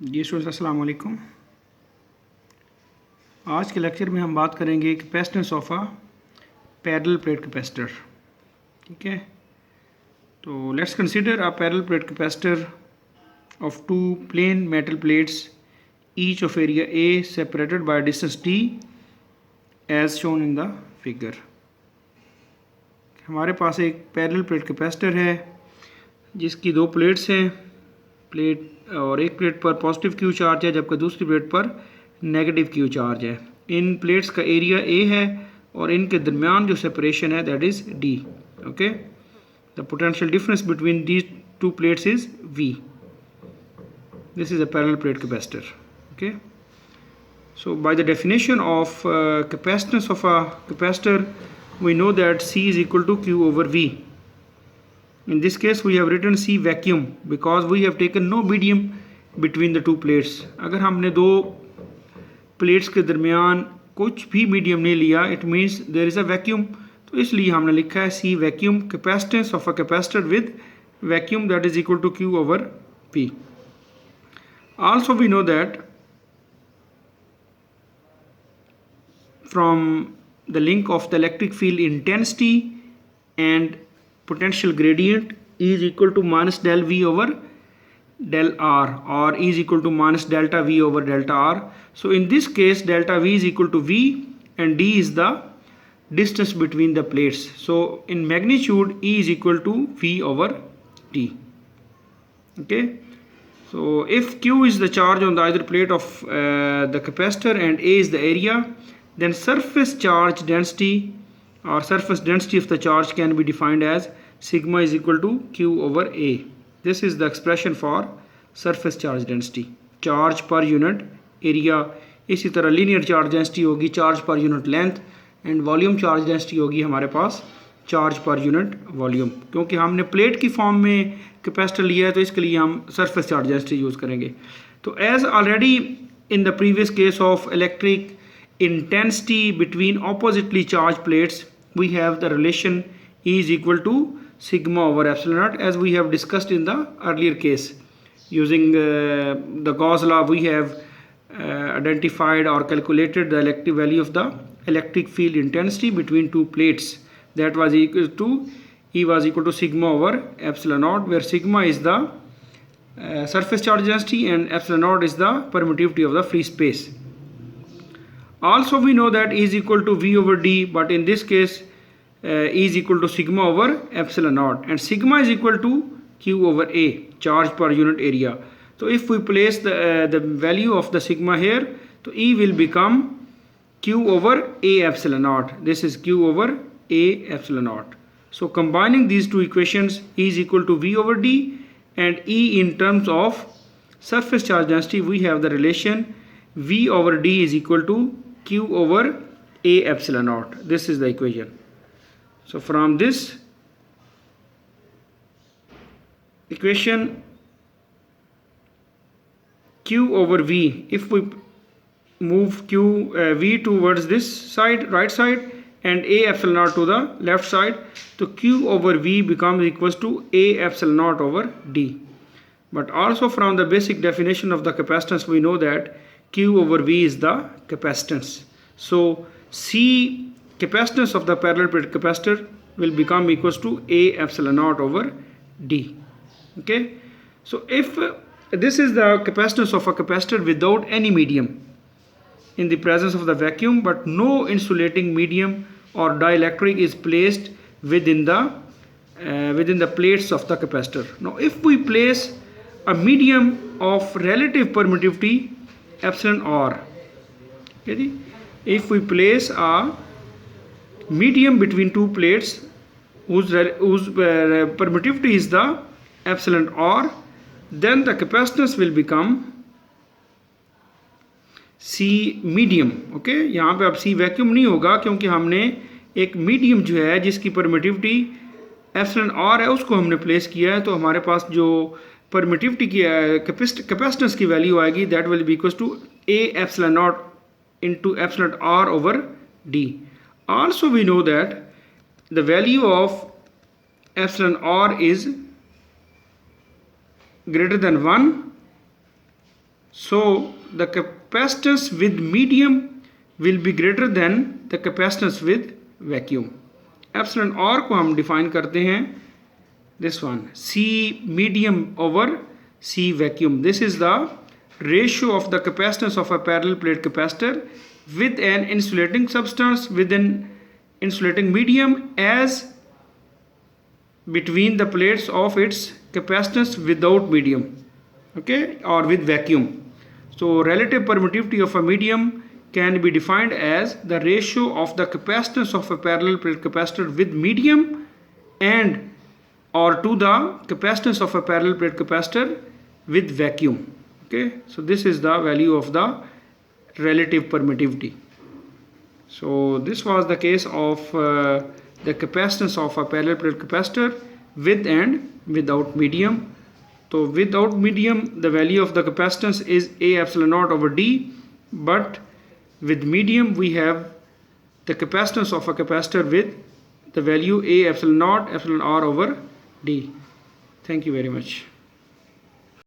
जी students अस्सलाम वालेकुम। आज के लेक्चर में हम बात करेंगे capacitance of a parallel plate capacitor. ठीक है, तो let's consider a parallel plate capacitor of two plane metal plates each of area A separated by distance D as shown in the figure. हमारे पास एक पैरेलल प्लेट कैपेसिटर है जिसकी दो plates हैं, प्लेट और एक प्लेट पर पॉजिटिव क्यू चार्ज है जबकि दूसरी प्लेट पर नेगेटिव क्यू चार्ज है। इन प्लेट्स का एरिया ए है और इनके दरमियान जो सेपरेशन है that is D. Okay, the potential difference between these two plates is V. This is a parallel plate capacitor. Okay, so by the definition of capacitance of a capacitor we know that C is equal to Q over V. In this case we have written C vacuum because we have taken no medium between the two plates. अगर हमने दो plates के दरमियान कुछ भी medium नहीं लिया it means there is a vacuum, तो इसलिए हमने लिखा है C vacuum capacitance of a capacitor with vacuum that is equal to Q over P. Also we know that from the link of the electric field intensity and potential gradient E is equal to minus del V over del R or E is equal to minus delta V over delta R. So in this case delta V is equal to V and D is the distance between the plates. So in magnitude E is equal to V over T. Okay, so if Q is the charge on the either plate of the capacitor and A is the area, then surface charge density or surface density of the charge can be defined as sigma is equal to Q over A. This is the expression for surface charge density, charge per unit area. इसी तरह linear charge density होगी charge per unit length and volume charge density होगी हमारे पास charge per unit volume। क्योंकि हमने plate की form में capacitor लिया है तो इसके लिए हम surface charge density यूज़ करेंगे। तो as already in the previous case of electric intensity between oppositely charged plates we have the relation E is equal to sigma over epsilon naught as we have discussed in the earlier case. Using the Gauss law we have identified or calculated the electric value of the electric field intensity between two plates, that was equal to E was equal to sigma over epsilon naught, where sigma is the surface charge density and epsilon naught is the permittivity of the free space. Also we know that E is equal to V over D, but in this case E is equal to sigma over epsilon naught and sigma is equal to Q over A, charge per unit area. So if we place the value of the sigma here, so E will become Q over A epsilon naught. This is Q over A epsilon naught. So combining these two equations, E is equal to V over D and E in terms of surface charge density we have the relation V over D is equal to Q over A epsilon naught. This is the equation. So from this equation Q over V, if we move V towards this side, right side, and A epsilon naught to the left side, so Q over V becomes equals to A epsilon naught over D. But also from the basic definition of the capacitance we know that Q over V is the capacitance. So C capacitance of the parallel plate capacitor will become equals to A epsilon naught over D. Okay, so if this is the capacitance of a capacitor without any medium in the presence of the vacuum, but no insulating medium or dielectric is placed within the plates of the capacitor. Now if we place a medium of relative permittivity epsilon r, okay, if we place a medium between two plates whose permittivity is the epsilon r, then the capacitance will become C medium. Okay, यहाँ पे अब C vacuum नहीं होगा क्योंकि हमने एक medium जो है जिसकी परमिटिविटी एप्सिलॉन आर है उसको हमने प्लेस किया है, तो हमारे पास जो परमिटिविटी की कैपेसिटेंस की वैल्यू आएगी that will be equals to A epsilon naught into epsilon r over D. Also we know that the value of epsilon r is greater than 1 So the capacitance with medium will be greater than the capacitance with vacuum. Epsilon R को हम define करते हैं this one, C medium over C vacuum. This is the ratio of the capacitance of a parallel plate capacitor with an insulating substance with an insulating medium as between the plates of its capacitance without medium, okay, or with vacuum. So relative permittivity of a medium can be defined as the ratio of the capacitance of a parallel plate capacitor with medium and or to the capacitance of a parallel plate capacitor with vacuum. Okay, so this is the value of the relative permittivity. So this was the case of the capacitance of a parallel plate capacitor with and without medium. So without medium, the value of the capacitance is A epsilon naught over D, but with medium we have the capacitance of a capacitor with the value A epsilon naught epsilon R over D. Thank you very much.